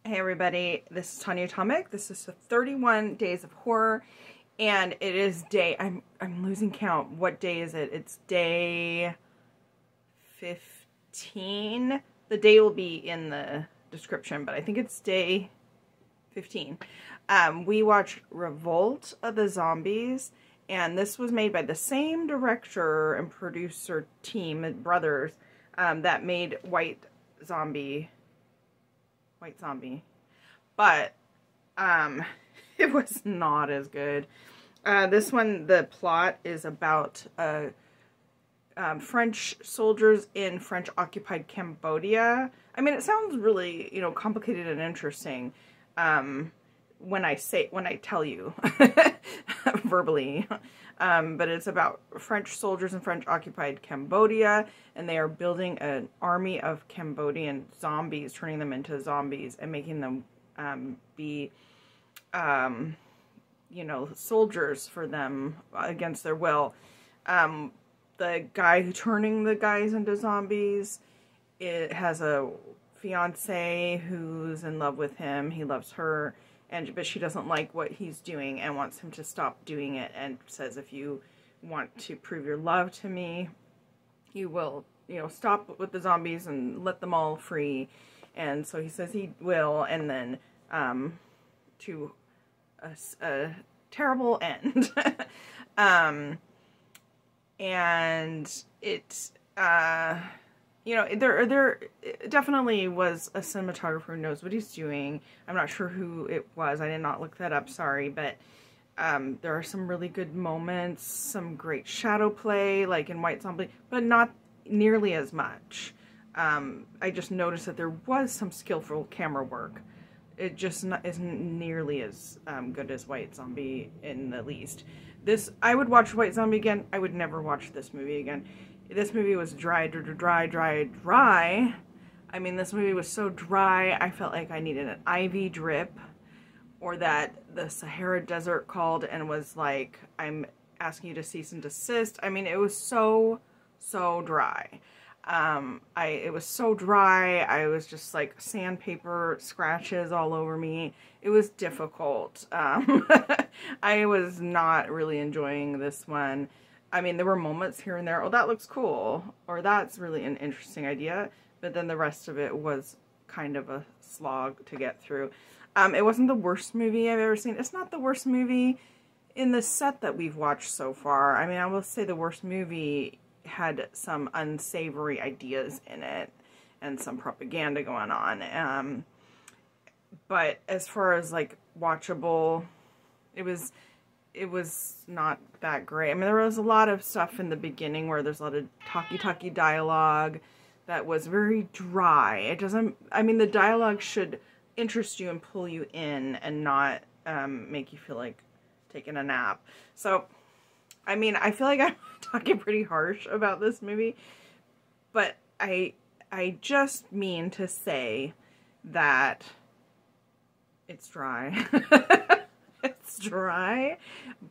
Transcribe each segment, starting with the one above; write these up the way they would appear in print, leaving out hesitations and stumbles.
Hey everybody, this is Tanya Atomic. This is the 31 Days of Horror, and it is day, I'm losing count. What day is it? It's day 15. The day will be in the description, but I think it's day 15. We watched Revolt of the Zombies, and this was made by the same director and producer team, brothers, that made White Zombie, but it was not as good. This one, the plot is about French soldiers in French-occupied Cambodia. I mean, it sounds really, complicated and interesting when I tell you verbally. But it's about French soldiers in French-occupied Cambodia, and they are building an army of Cambodian zombies, turning them into zombies and making them be, soldiers for them against their will. The guy who turning the guys into zombies, it has a fiance who's in love with him. He loves her. But she doesn't like what he's doing and wants him to stop doing it, and says, if you want to prove your love to me, you will, stop with the zombies and let them all free. And so he says he will, and then to a terrible end. And it there definitely was a cinematographer who knows what he's doing. I'm not sure who it was. I did not look that up, sorry. But there are some really good moments, some great shadow play, like in White Zombie, but not nearly as much. I just noticed that there was some skillful camera work. It just isn't nearly as good as White Zombie in the least. I would watch White Zombie again. I would never watch this movie again. This movie was dry. I mean, this movie was so dry, I felt like I needed an IV drip, or that the Sahara Desert called and was like, I'm asking you to cease and desist. I mean, it was so dry. It was so dry. I was just like sandpaper scratches all over me. It was difficult. I was not really enjoying this one. I mean, there were moments here and there, oh, that looks cool, or that's really an interesting idea, but then the rest of it was kind of a slog to get through. It wasn't the worst movie I've ever seen. It's not the worst movie in the set that we've watched so far. I mean, I will say the worst movie had some unsavory ideas in it and some propaganda going on. But as far as, like, watchable, it was not that great. I mean, there was a lot of stuff in the beginning where there's a lot of talky dialogue that was very dry. It doesn't, I mean, the dialogue should interest you and pull you in and not make you feel like taking a nap. So, I mean, I feel like I'm talking pretty harsh about this movie, but I just mean to say that it's dry. It's dry,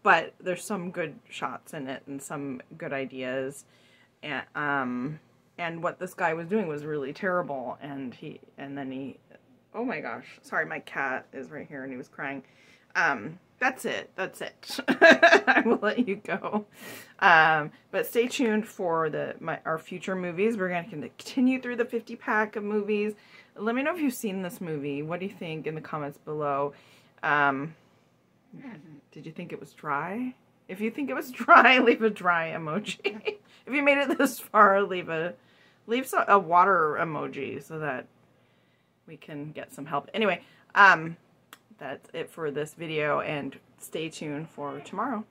but there's some good shots in it and some good ideas, and what this guy was doing was really terrible, and then he, oh my gosh, sorry, my cat is right here and he was crying. That's it. I will let you go. But stay tuned for our future movies. We're going to continue through the 50-pack of movies. Let me know if you've seen this movie. What do you think in the comments below? Did you think it was dry? If you think it was dry, leave a dry emoji. If you made it this far, leave a water emoji so that we can get some help. Anyway, that's it for this video, and stay tuned for tomorrow.